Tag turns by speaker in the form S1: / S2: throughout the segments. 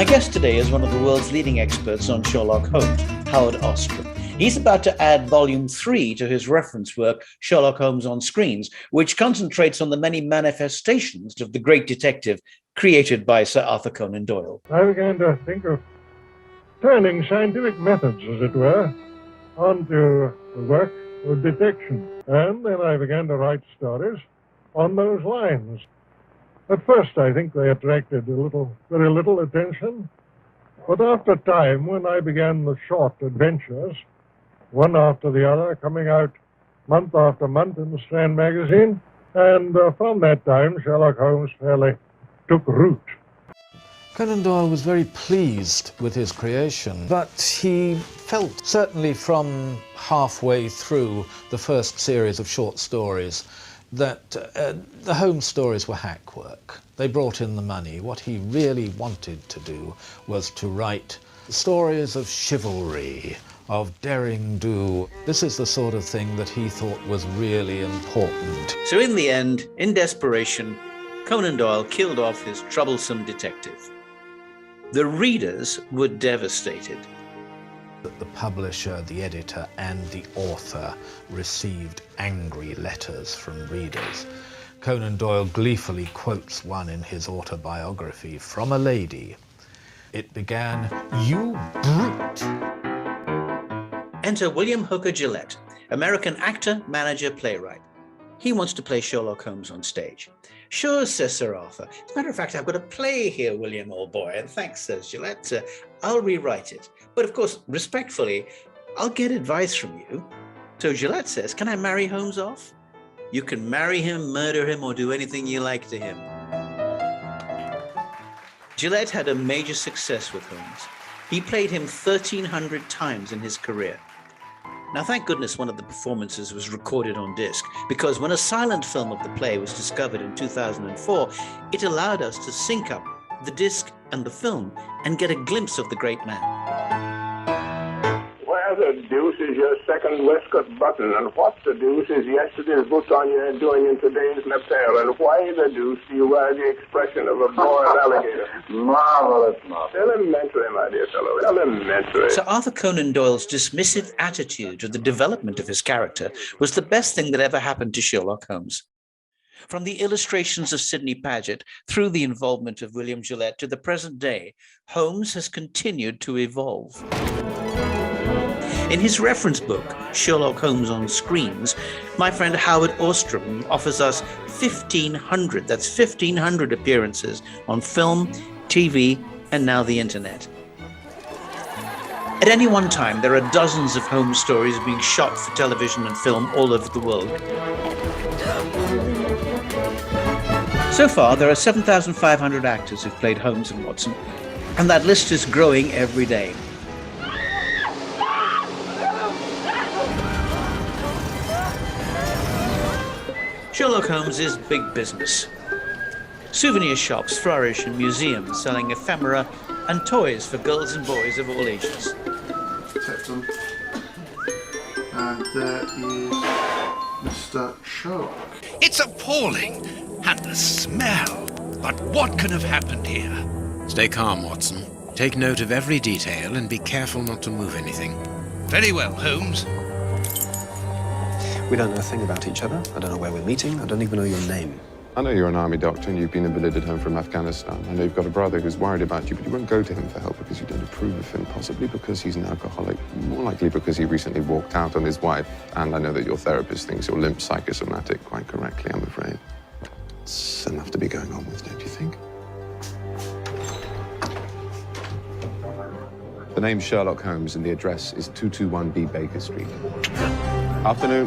S1: My guest today is one of the world's leading experts on Sherlock Holmes, Howard Ostrom. He's about to add volume 3 to his reference work, Sherlock Holmes on Screens, which concentrates on the many manifestations of the great detective created by Sir Arthur Conan Doyle.
S2: I began to think of turning scientific methods, as it were, onto the work of detection. And then I began to write stories on those lines. At first, I think they attracted very little attention. But after time, when I began the short adventures, one after the other, coming out month after month in the Strand magazine, and from that time, Sherlock Holmes fairly took root.
S3: Conan Doyle was very pleased with his creation, but he felt, certainly from halfway through the first series of short stories, that the Holmes stories were hack work. They brought in the money. What he really wanted to do was to write stories of chivalry, of daring-do. This is the sort of thing that he thought was really important.
S1: So in the end, in desperation, Conan Doyle killed off his troublesome detective. The readers were devastated.
S3: The publisher, the editor, and the author received angry letters from readers. Conan Doyle gleefully quotes one in his autobiography from a lady. It began, "You brute."
S1: Enter William Hooker Gillette, American actor, manager, playwright. He wants to play Sherlock Holmes on stage. "Sure," says Sir Arthur. "As a matter of fact, I've got a play here, William, old boy." And "Thanks," says Gillette. "I'll rewrite it. But of course, respectfully, I'll get advice from you." So Gillette says, "Can I marry Holmes off?" "You can marry him, murder him, or do anything you like to him." Gillette had a major success with Holmes. He played him 1,300 times in his career. Now, thank goodness one of the performances was recorded on disc, because when a silent film of the play was discovered in 2004, it allowed us to sync up the disc and the film and get a glimpse of the great man.
S4: Where the deuce is your second waistcoat button? And what the deuce is yesterday's boot on your head doing in today's lapel? And why the deuce do you wear the expression of a boiled alligator? Marvelous, marvelous. Elementary, my dear fellow, elementary.
S1: Sir Arthur Conan Doyle's dismissive attitude to the development of his character was the best thing that ever happened to Sherlock Holmes. From the illustrations of Sidney Paget through the involvement of William Gillette to the present day, Holmes has continued to evolve. In his reference book, Sherlock Holmes on Screens, my friend Howard Ostrom offers us 1,500, that's 1,500 appearances on film, TV, and now the internet. At any one time, there are dozens of Holmes stories being shot for television and film all over the world. So far, there are 7,500 actors who've played Holmes and Watson, and that list is growing every day. Sherlock Holmes is big business. Souvenir shops flourish in museums selling ephemera and toys for girls and boys of all ages.
S5: And there is Mr. Sherlock.
S6: It's appalling! And the smell! But what could have happened here?
S7: Stay calm, Watson. Take note of every detail and be careful not to move anything.
S6: Very well, Holmes.
S8: We don't know a thing about each other. I don't know where we're meeting. I don't even know your name.
S9: I know you're an army doctor and you've been invalided home from Afghanistan. I know you've got a brother who's worried about you, but you won't go to him for help because you don't approve of him, possibly because he's an alcoholic, more likely because he recently walked out on his wife. And I know that your therapist thinks you're limp psychosomatic, quite correctly, I'm afraid. It's enough to be going on with, don't you think? The name's Sherlock Holmes and the address is 221B Baker Street. Afternoon.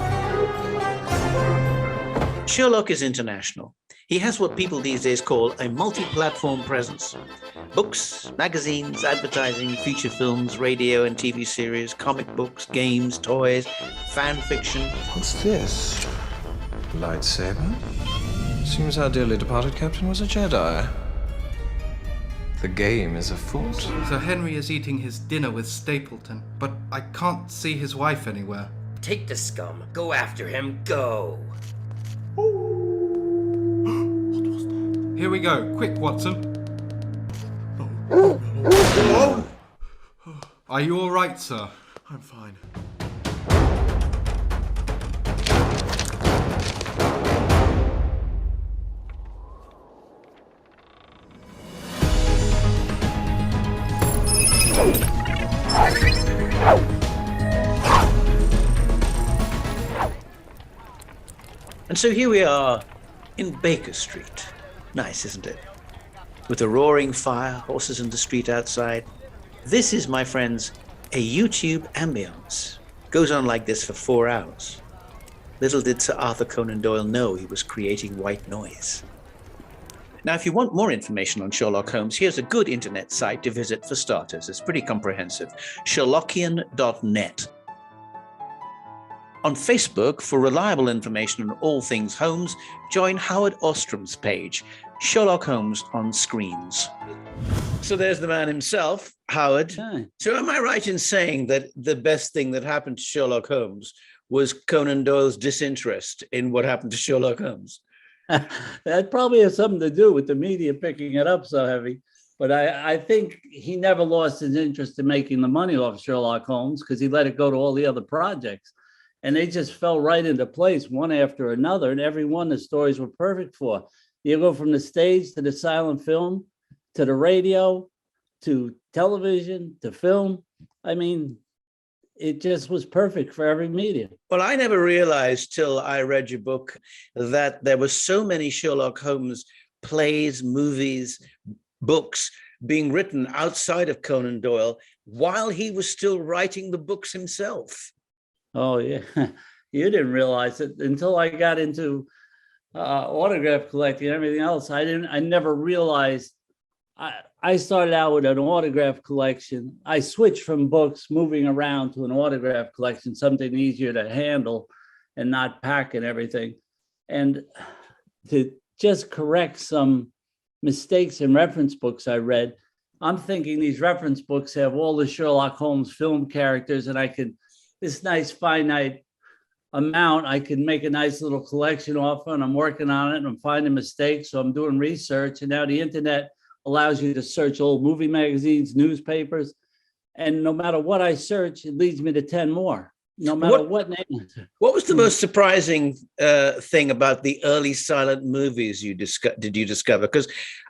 S1: Sherlock is international. He has what people these days call a multi-platform presence. Books, magazines, advertising, feature films, radio and TV series, comic books, games, toys, fan fiction.
S10: What's this? Lightsaber? Seems our dearly departed captain was a Jedi. The game is afoot.
S11: Sir Henry is eating his dinner with Stapleton, but I can't see his wife anywhere.
S12: Take the scum. Go after him. Go.
S11: Here we go. Quick, Watson. Are you all right, sir?
S5: I'm fine.
S1: And so here we are in Baker Street. Nice, isn't it? With a roaring fire, horses in the street outside. This is, my friends, a YouTube ambience. Goes on like this for 4 hours. Little did Sir Arthur Conan Doyle know he was creating white noise. Now, if you want more information on Sherlock Holmes, here's a good internet site to visit for starters. It's pretty comprehensive. Sherlockian.net. On Facebook, for reliable information on all things Holmes, join Howard Ostrom's page, Sherlock Holmes on Screens. So there's the man himself, Howard.
S13: Hi.
S1: So am I right in saying that the best thing that happened to Sherlock Holmes was Conan Doyle's disinterest in what happened to Sherlock Holmes?
S13: That probably has something to do with the media picking it up so heavy. But I think he never lost his interest in making the money off Sherlock Holmes because he let it go to all the other projects. And they just fell right into place one after another. And every one the stories were perfect for. You go from the stage to the silent film, to the radio, to television, to film. I mean, it just was perfect for every media.
S1: Well, I never realized till I read your book that there were so many Sherlock Holmes plays, movies, books being written outside of Conan Doyle while he was still writing the books himself.
S13: Oh, yeah. You didn't realize it until I got into autograph collecting and everything else. I never realized. I started out with an autograph collection. I switched from books moving around to an autograph collection, something easier to handle and not pack and everything. And to just correct some mistakes in reference books I read, I'm thinking these reference books have all the Sherlock Holmes film characters, and I could, this nice finite amount, I can make a nice little collection off, and I'm working on it and I'm finding mistakes. So I'm doing research, and now the internet allows you to search old movie magazines, newspapers, and no matter what I search, it leads me to 10 more, no matter what name.
S1: What was the most surprising thing about the early silent movies did you discover? Because,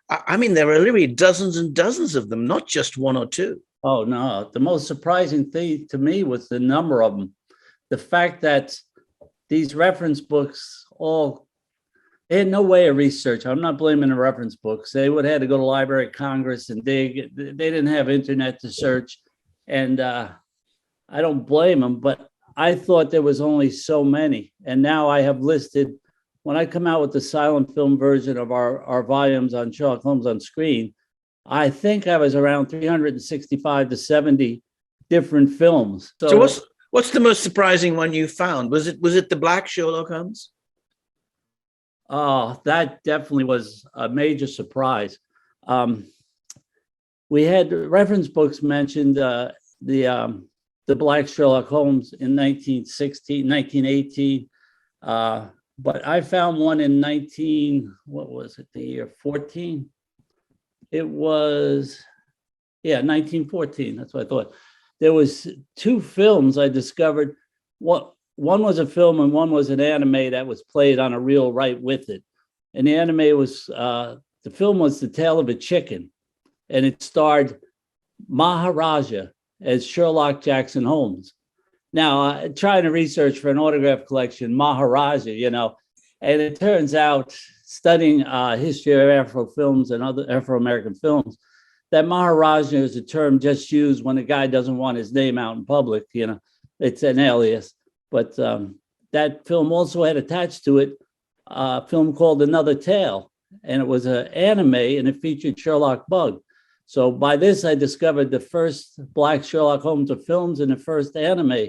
S1: I mean, there are literally dozens and dozens of them, not just one or two.
S13: Oh, no. The most surprising thing to me was the number of them. The fact that these reference books they had no way of research. I'm not blaming the reference books. They would have had to go to Library of Congress and dig. They didn't have internet to search. And I don't blame them, but I thought there was only so many. And now I have listed, when I come out with the silent film version of our volumes on Sherlock Holmes on Screen, I think I was around 365 to 70 different films.
S1: So what's the most surprising one you found? Was it the Black Sherlock Holmes?
S13: Oh, that definitely was a major surprise. We had reference books mentioned the Black Sherlock Holmes in 1918. But I found one in 14? It was, 1914. That's what I thought. There was two films I discovered. One was a film and one was an anime that was played on a reel right with it. And the anime was, the film was The Tale of a Chicken, and it starred Maharaja as Sherlock Jackson Holmes. Now, trying to research for an autograph collection, Maharaja, and it turns out, studying history of Afro films and other Afro-American films, that Maharaja is a term just used when a guy doesn't want his name out in public. It's an alias. But that film also had attached to it a film called Another Tale, and it was an anime, and it featured Sherlock Bug. So by this, I discovered the first Black Sherlock Holmes of films and the first anime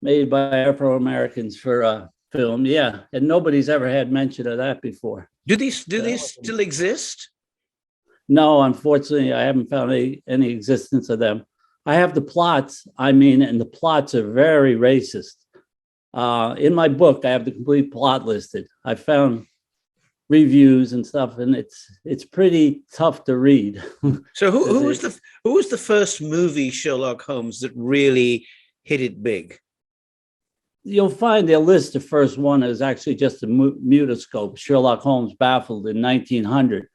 S13: made by Afro-Americans for film. Yeah, and nobody's ever had mention of that before.
S1: Do these still exist?
S13: No, unfortunately, I haven't found any existence of them. I have the plots, and the plots are very racist. In my book, I have the complete plot listed. I found reviews and stuff, and it's pretty tough to read.
S1: So who was the first movie Sherlock Holmes that really hit it big?
S13: You'll find they'll list the first one as actually just a mutoscope, Sherlock Holmes Baffled in 1900,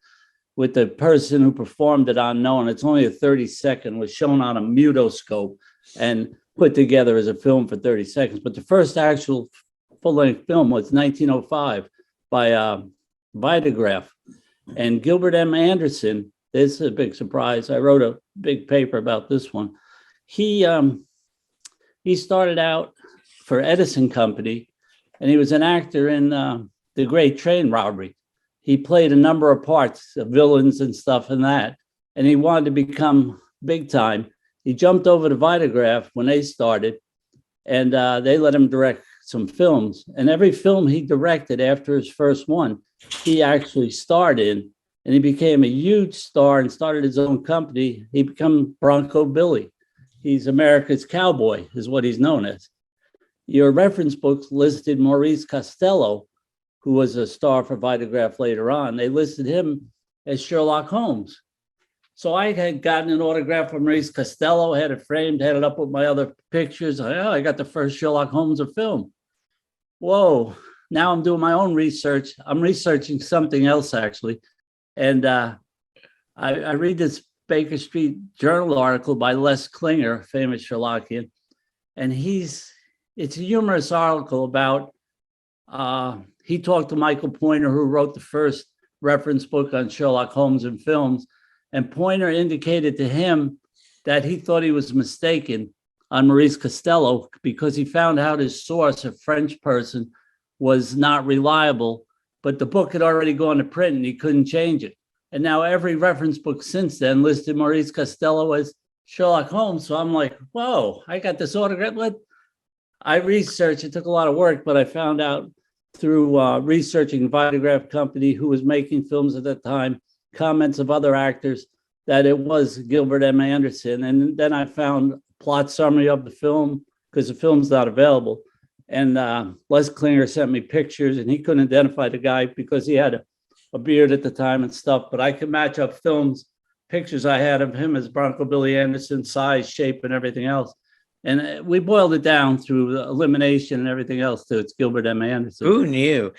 S13: with the person who performed it unknown. It's only a 30-second, was shown on a mutoscope and put together as a film for 30 seconds. But the first actual full-length film was 1905 by Vitagraph. And Gilbert M. Anderson, this is a big surprise. I wrote a big paper about this one. He started out for Edison Company, and he was an actor in The Great Train Robbery. He played a number of parts of villains and stuff in that, and he wanted to become big time. He jumped over to Vitagraph when they started, and they let him direct some films. And every film he directed after his first one, he actually starred in, and he became a huge star and started his own company. He became Bronco Billy. He's America's cowboy, is what he's known as. Your reference books listed Maurice Costello, who was a star for Vitagraph later on. They listed him as Sherlock Holmes. So I had gotten an autograph from Maurice Costello, had it framed, had it up with my other pictures. I got the first Sherlock Holmes of film. Whoa, now I'm doing my own research. I'm researching something else, actually. And I read this Baker Street Journal article by Les Klinger, famous Sherlockian. And it's a humorous article about, he talked to Michael Pointer, who wrote the first reference book on Sherlock Holmes in films. And Pointer indicated to him that he thought he was mistaken on Maurice Costello because he found out his source, a French person, was not reliable, but the book had already gone to print and he couldn't change it. And now every reference book since then listed Maurice Costello as Sherlock Holmes. So I'm like, whoa, I got this autograph. I researched, it took a lot of work, but I found out through researching Vitagraph Company, who was making films at that time, comments of other actors, that it was Gilbert M. Anderson. And then I found plot summary of the film, because the film's not available. And Les Klinger sent me pictures, and he couldn't identify the guy because he had a beard at the time and stuff. But I could match up pictures I had of him as Bronco Billy Anderson, size, shape, and everything else. And we boiled it down through elimination and everything else to it's Gilbert M. Anderson.
S1: Who knew?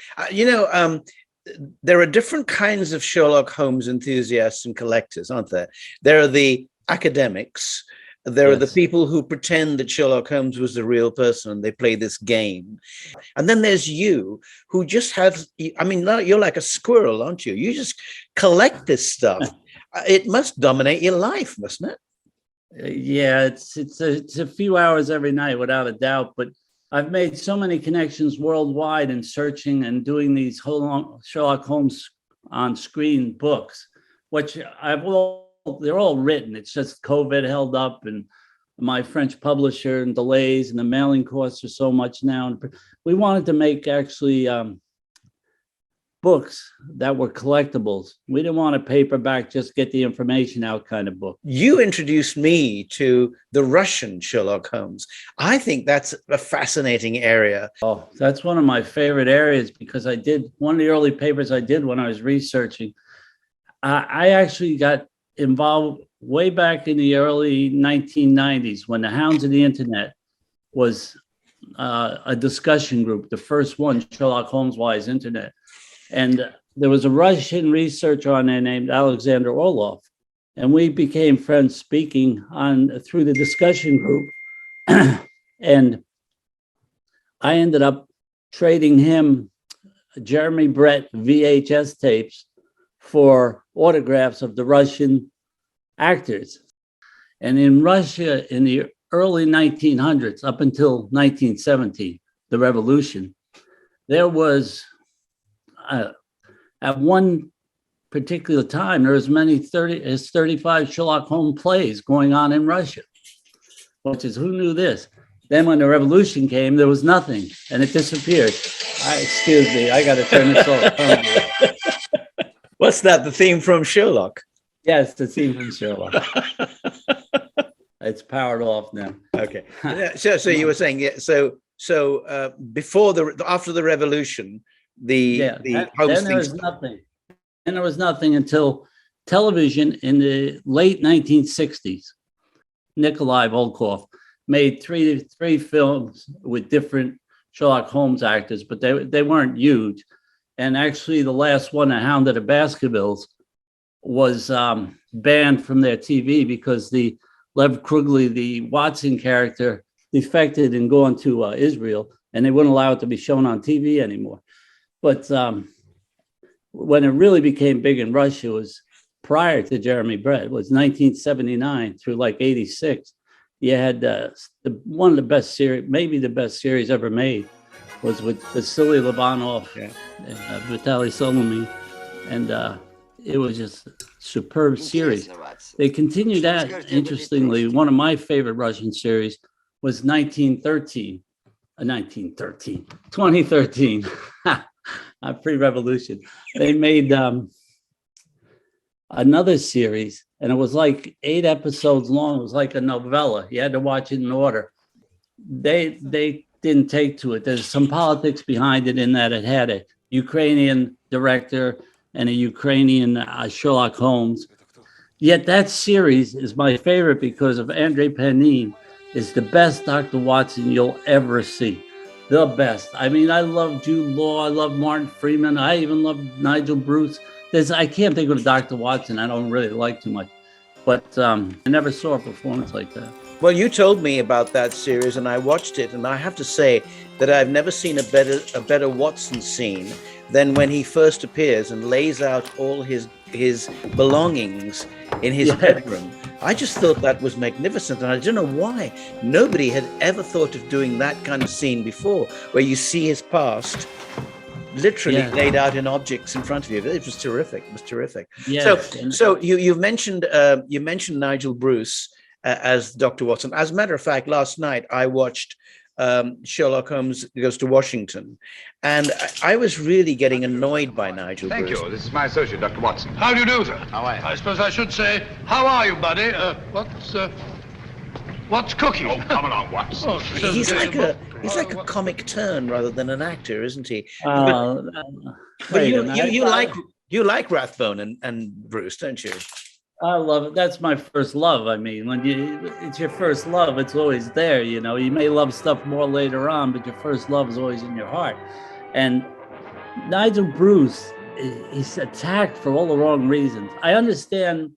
S1: There are different kinds of Sherlock Holmes enthusiasts and collectors, aren't there? There are the academics. There are the people who pretend that Sherlock Holmes was the real person and they play this game. And then there's you, who just you're like a squirrel, aren't you? You just collect this stuff. It must dominate your life, mustn't it?
S13: Yeah, it's a few hours every night, without a doubt. But I've made so many connections worldwide in searching and doing these whole Sherlock Holmes on screen books, which they're all written. It's just COVID held up, and my French publisher and delays, and the mailing costs are so much now. We wanted to make actually books that were collectibles. We didn't want a paperback, just get the information out kind of book.
S1: You introduced me to the Russian Sherlock Holmes. I think that's a fascinating area.
S13: Oh, that's one of my favorite areas, because one of the early papers I did when I was researching, I actually got involved way back in the early 1990s when the Hounds of the Internet was a discussion group, the first one, Sherlock Holmes Wise Internet. And there was a Russian researcher on there named Alexander Orlov, and we became friends speaking through the discussion group. And I ended up trading him Jeremy Brett VHS tapes for autographs of the Russian actors. And in Russia, in the early 1900s, up until 1917, the revolution, there was at one particular time, there was many 35 Sherlock Holmes plays going on in Russia, which is, who knew this? Then when the revolution came, there was nothing, and it disappeared. Excuse me, I got to turn this off.
S1: What's that, the theme from Sherlock?
S13: Yes, the theme from Sherlock. It's powered off now.
S1: Okay. So you were saying, yeah, so after the revolution, Holmes
S13: then there
S1: thing
S13: was nothing. And there was nothing until television in the late 1960s. Nikolai Volkov made three films with different Sherlock Holmes actors, but they weren't huge. And actually, the last one, The Hound of the Baskervilles, was banned from their TV because the Lev Krugly, the Watson character, defected and gone to Israel, and they wouldn't allow it to be shown on TV anymore. But when it really became big in Russia was prior to Jeremy Brett. It was 1979 through like 86. You had one of the best series, maybe the best series ever made, was with Vasily Livanov and Vitaly Solomon, and it was just a superb series. They continued that. Interestingly, one of my favorite Russian series was 2013. Pre-revolution. They made another series, and it was like 8 episodes long. It was like a novella. You had to watch it in order. They didn't take to it. There's some politics behind it in that it had a Ukrainian director and a Ukrainian Sherlock Holmes. Yet that series is my favorite because of Andrei Panin is the best Dr. Watson you'll ever see. The best. I mean, I love Jude Law. I love Martin Freeman. I even love Nigel Bruce. I can't think of a Dr. Watson I don't really like too much. But I never saw a performance like that.
S1: Well, you told me about that series, and I watched it, and I have to say that I've never seen a better Watson scene than when he first appears and lays out all his belongings in his bedroom. I just thought that was magnificent, and I don't know why nobody had ever thought of doing that kind of scene before, where you see his past literally laid out in objects in front of you. It was terrific. It was terrific.
S13: Yes.
S1: So you mentioned Nigel Bruce as Dr. Watson. As a matter of fact, last night I watched Sherlock Holmes Goes to Washington, and I was really getting annoyed by Nigel Bruce.
S14: Thank you. This is my associate, Dr. Watson.
S6: How do you do, sir?
S14: How are you?
S6: I suppose I should say, how are you, buddy? What's cooking?
S14: Oh, come along, Watson.
S6: Oh,
S1: He's like a comic turn rather than an actor, isn't he? But you like Rathbone and Bruce, don't you?
S13: I love it. That's my first love. I mean, when it's your first love, it's always there. You know, you may love stuff more later on, but your first love is always in your heart. And Nigel Bruce, he's attacked for all the wrong reasons. I understand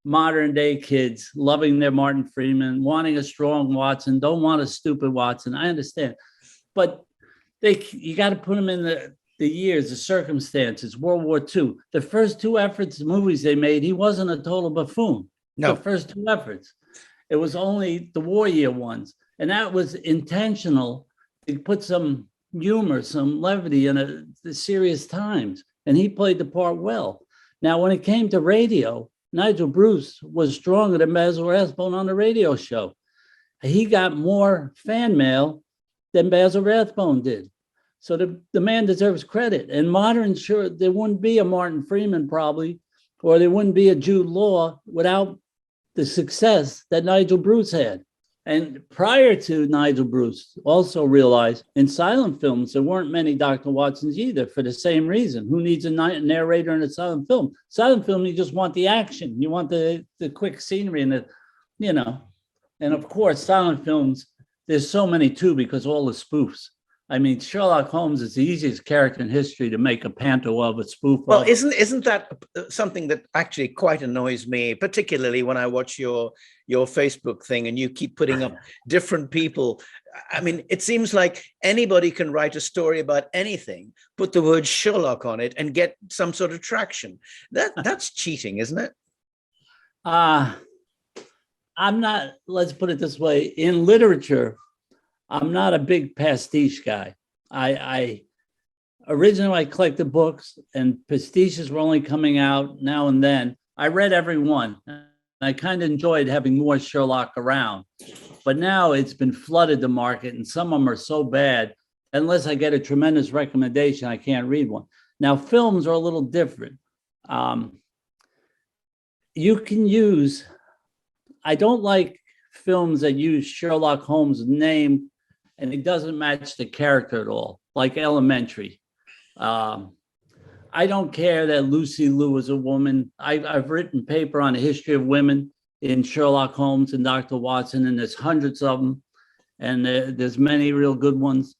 S13: modern day kids loving their Martin Freeman, wanting a strong Watson, don't want a stupid Watson. I understand, but you got to put them in the years, the circumstances. World War II, the first 2 movies they made, he wasn't a total buffoon.
S1: No,
S13: the first 2 efforts, it was only the war year ones, and that was intentional to put some humor, some levity in the serious times, and he played the part well. Now, when it came to radio, Nigel Bruce was stronger than Basil Rathbone on the radio show. He got more fan mail than Basil Rathbone did. So the man deserves credit. And modern, sure, there wouldn't be a Martin Freeman probably, or there wouldn't be a Jude Law without the success that Nigel Bruce had. And prior to Nigel Bruce, also realized in silent films, there weren't many Dr. Watsons either for the same reason. Who needs a narrator in a silent film? Silent film, you just want the action. You want the quick scenery and and of course, silent films, there's so many too, because all the spoofs. I mean, Sherlock Holmes is the easiest character in history to make a panto of, a spoof of.
S1: Well, isn't that something that actually quite annoys me, particularly when I watch your Facebook thing and you keep putting up different people? I mean, it seems like anybody can write a story about anything, put the word Sherlock on it, and get some sort of traction. That's cheating, isn't it?
S13: I'm not. Let's put it this way: in literature, I'm not a big pastiche guy. Originally I collected books, and pastiches were only coming out now and then. I read every one. I kind of enjoyed having more Sherlock around, but now it's been flooded the market, and some of them are so bad, unless I get a tremendous recommendation, I can't read one. Now, films are a little different. You can use, I don't like films that use Sherlock Holmes' name and it doesn't match the character at all, like Elementary. I don't care that Lucy Liu was a woman. I've written paper on the history of women in Sherlock Holmes and Dr. Watson, and there's hundreds of them, and there's many real good ones.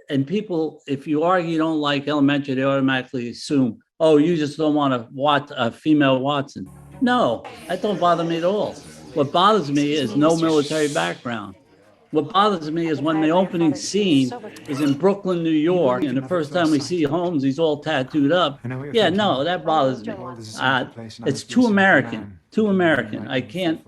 S13: And people, if you argue you don't like Elementary, they automatically assume, oh, you just don't want a female Watson. No, that don't bother me at all. What bothers me is no military background. What bothers me is when the opening scene is in Brooklyn, New York, and the first time we see Holmes, he's all tattooed up. Yeah, no, that bothers me. It's too American, too American. I can't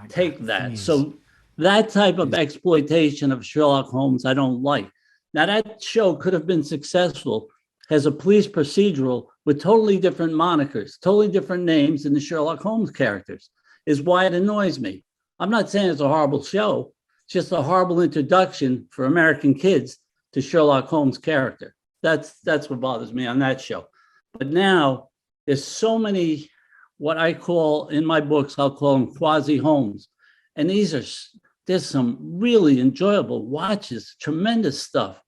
S13: take that. So that type of exploitation of Sherlock Holmes, I don't like. Now, that show could have been successful as a police procedural with totally different monikers, totally different names than the Sherlock Holmes characters, is why it annoys me. I'm not saying it's a horrible show. It's just a horrible introduction for American kids to Sherlock Holmes' character. That's what bothers me on that show. But now there's so many, what I call in my books, I'll call them quasi-Holmes. And there's some really enjoyable watches, tremendous stuff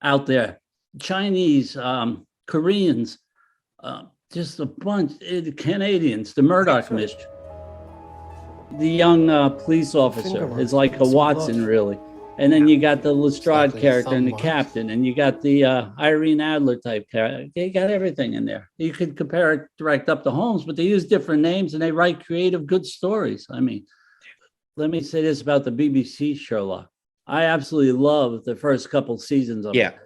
S13: out there. Chinese, Koreans, just a bunch, Canadians, the Murdoch mystery. The young police officer is like a Watson, really. And then you got the Lestrade character and the captain, and you got the Irene Adler type character. They got everything in there. You could compare it direct up to Holmes, but they use different names and they write creative, good stories. I mean, let me say this about the BBC Sherlock. I absolutely love the first couple seasons of it.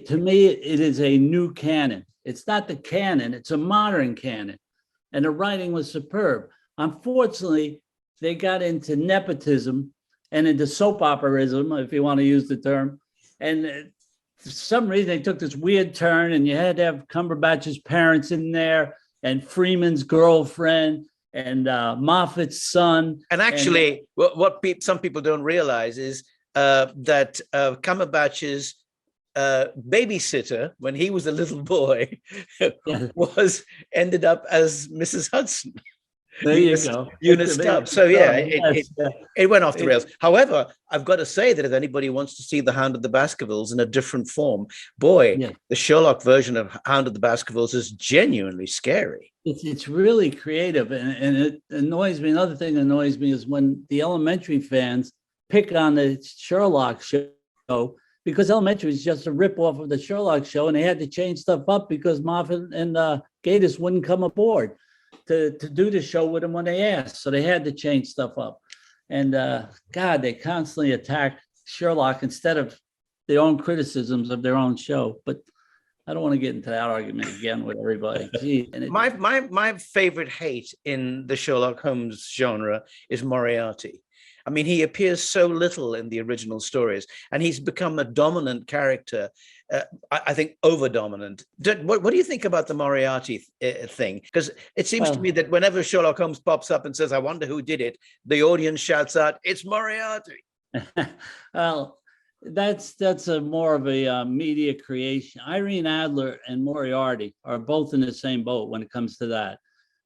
S13: To me, it is a new canon. It's not the canon, it's a modern canon. And the writing was superb. Unfortunately, they got into nepotism and into soap operaism, if you want to use the term. And for some reason, they took this weird turn, and you had to have Cumberbatch's parents in there, and Freeman's girlfriend, and Moffat's son.
S1: And actually, some people don't realize is that Cumberbatch's babysitter, when he was a little boy, ended up as Mrs. Hudson.
S13: There you go.
S1: Eunice Stubbs. So yeah, it went off the rails. However, I've got to say that if anybody wants to see the Hound of the Baskervilles in a different form, the Sherlock version of Hound of the Baskervilles is genuinely scary.
S13: It's really creative, and it annoys me. Another thing that annoys me is when the Elementary fans pick on the Sherlock show, because Elementary is just a ripoff of the Sherlock show, and they had to change stuff up because Moffat and Gatiss wouldn't come aboard to do the show with them when they asked. So they had to change stuff up. And God, they constantly attack Sherlock instead of their own criticisms of their own show. But I don't want to get into that argument again with everybody. Gee,
S1: my favorite hate in the Sherlock Holmes genre is Moriarty. I mean, he appears so little in the original stories, and he's become a dominant character. I think over-dominant. What do you think about the Moriarty thing? Because it seems to me that whenever Sherlock Holmes pops up and says, "I wonder who did it," the audience shouts out, "It's Moriarty."
S13: Well, that's a more of a media creation. Irene Adler and Moriarty are both in the same boat when it comes to that.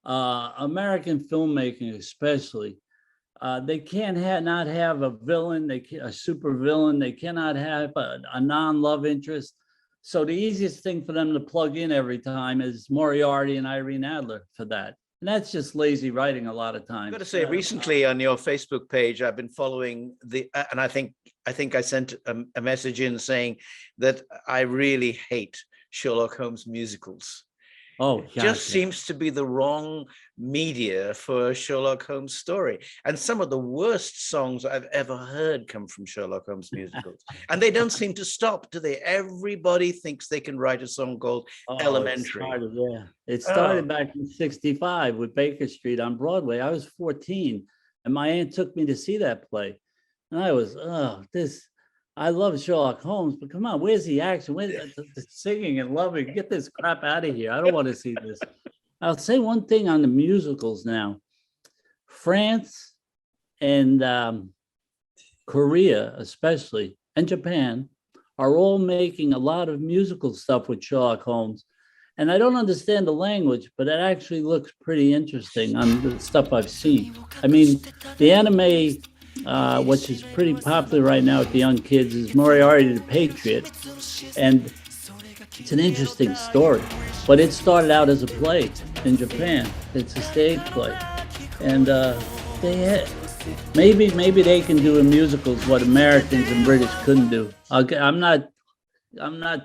S13: American filmmaking, especially. They can't not have a villain, a super villain. They cannot have a non-love interest. So the easiest thing for them to plug in every time is Moriarty and Irene Adler for that. And that's just lazy writing a lot of times.
S1: I've got to say, recently on your Facebook page, I've been following and I think I sent a message in saying that I really hate Sherlock Holmes musicals.
S13: Oh,
S1: it just seems to be the wrong media for a Sherlock Holmes story. And some of the worst songs I've ever heard come from Sherlock Holmes musicals. And they don't seem to stop, do they? Everybody thinks they can write a song called Elementary.
S13: It started back in '65 with Baker Street on Broadway. I was 14, and my aunt took me to see that play. And I was, I love Sherlock Holmes, but come on, where's the action? Where's the singing and loving? Get this crap out of here. I don't want to see this. I'll say one thing on the musicals now. France and Korea, especially, and Japan, are all making a lot of musical stuff with Sherlock Holmes. And I don't understand the language, but it actually looks pretty interesting on the stuff I've seen. I mean, the anime, which is pretty popular right now with the young kids, is Moriarty the Patriot. And It's an interesting story, but it started out as a play in Japan. It's a stage play, and they had, maybe they can do in musicals what Americans and British couldn't do. I'm not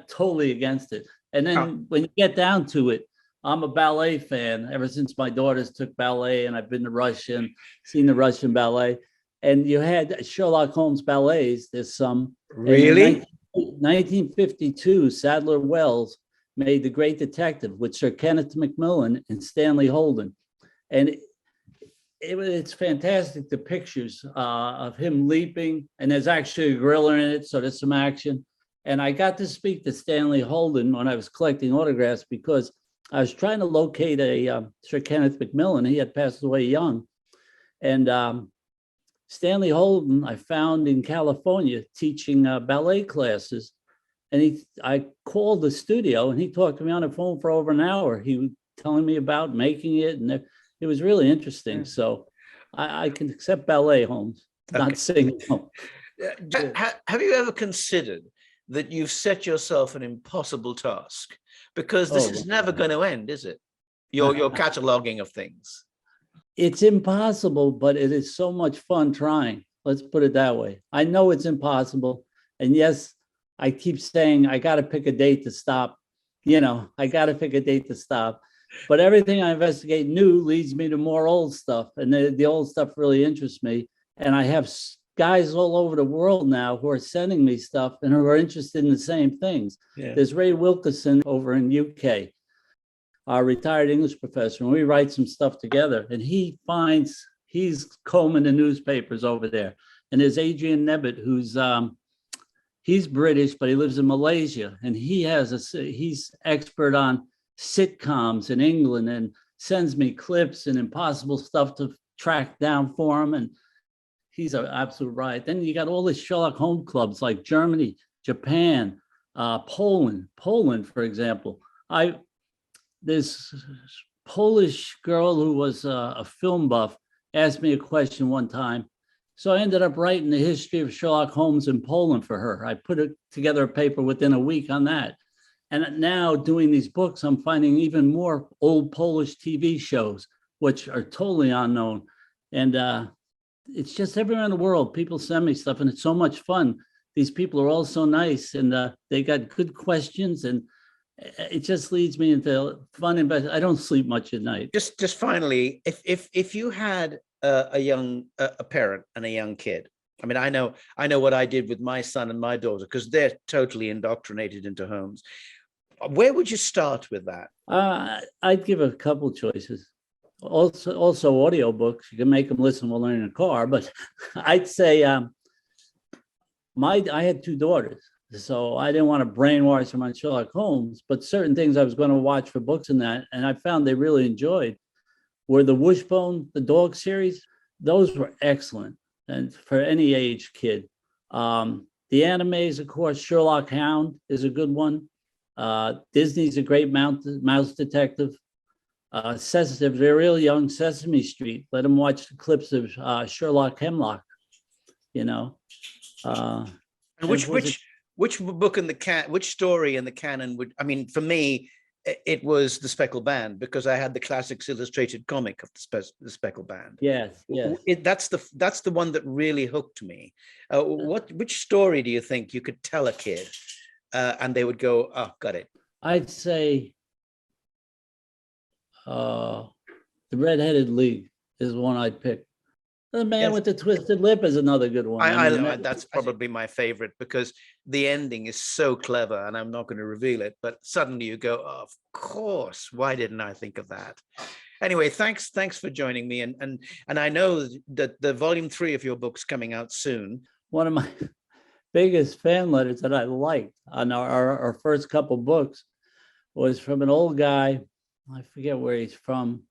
S13: totally against it. And then when you get down to it, I'm a ballet fan ever since my daughters took ballet, and I've been to seen the Russian ballet. And you had Sherlock Holmes ballets. There's some.
S1: Really?
S13: 1952, Sadler Wells made The Great Detective with Sir Kenneth Macmillan and Stanley Holden. And it's fantastic, the pictures of him leaping, and there's actually a gorilla in it, so there's some action. And I got to speak to Stanley Holden when I was collecting autographs, because I was trying to locate a Sir Kenneth Macmillan. He had passed away young. And Stanley Holden, I found in California teaching ballet classes. And I called the studio, and he talked to me on the phone for over an hour. He was telling me about making it, and it was really interesting. So I can accept ballet, Holmes, not singing.
S1: Have you ever considered that you've set yourself an impossible task? Because this is never going to end, is it? Your cataloging of things.
S13: It's impossible, but it is so much fun trying. Let's put it that way. I know it's impossible. And yes, I keep saying, I got to pick a date to stop. I got to pick a date to stop. But everything I investigate new leads me to more old stuff. And the old stuff really interests me. And I have guys all over the world now who are sending me stuff and who are interested in the same things. Yeah. There's Ray Wilkinson over in UK, our retired English professor, and we write some stuff together. And he's combing the newspapers over there. And there's Adrian Nebbit, who's he's British, but he lives in Malaysia, and he's expert on sitcoms in England and sends me clips and impossible stuff to track down for him. And he's an absolute riot. Then you got all the Sherlock Holmes clubs like Germany, Japan, Poland, for example. This Polish girl who was a film buff asked me a question one time. So I ended up writing the history of Sherlock Holmes in Poland for her. I put together a paper within a week on that. And now doing these books, I'm finding even more old Polish TV shows, which are totally unknown. And it's just everywhere in the world. People send me stuff, and it's so much fun. These people are all so nice, and they got good questions, and it just leads me into fun. And I don't sleep much at night.
S1: Just finally, if you had a parent and a young kid, I mean, I know what I did with my son and my daughter, because they're totally indoctrinated into Holmes. Where would you start with that?
S13: I'd give a couple choices. Also audiobooks. You can make them listen while they're in the car, but I'd say I had two daughters, so I didn't want to brainwash them on Sherlock Holmes, but certain things I was going to watch for books and that, and I found they really enjoyed, were the Wishbone, the dog series. Those were excellent, and for any age kid. The animes, of course, Sherlock Hound is a good one. Disney's a great mouse detective. If they're real young, Sesame Street, let them watch the clips of Sherlock Hemlock, And
S1: which book in which story in the canon would, I mean, for me, it was The Speckled Band, because I had the Classics Illustrated comic of the Speckled Band.
S13: Yes.
S1: That's the one that really hooked me. Which story do you think you could tell a kid and they would go, oh, got it?
S13: I'd say The Red-Headed League is one I'd pick. The Man with the Twisted Lip is another good one.
S1: That's probably my favorite, because the ending is so clever, and I'm not going to reveal it, but suddenly you go, oh, of course, why didn't I think of that? Anyway, thanks for joining me, and I know that the volume 3 of your book's coming out soon.
S13: One of my biggest fan letters that I liked on our first couple books was from an old guy. I forget where he's from.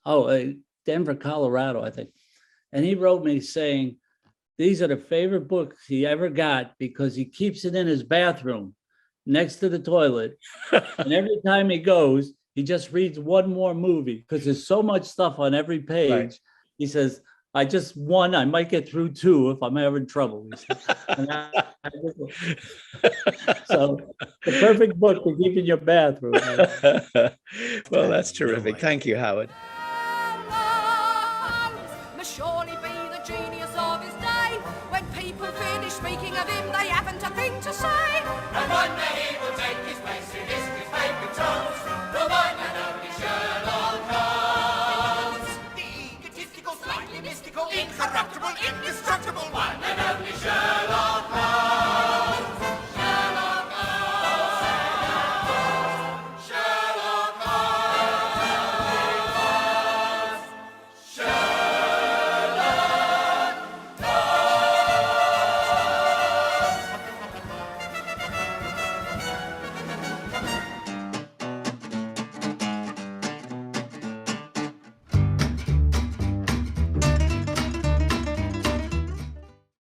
S13: Denver, Colorado, I think. And he wrote me saying, these are the favorite books he ever got, because he keeps it in his bathroom next to the toilet. And every time he goes, he just reads one more movie, because there's so much stuff on every page. Right. He says, I might get through 2 if I'm ever in trouble. And So the perfect book to keep in your bathroom.
S1: Well, that's terrific. Thank you, Howard.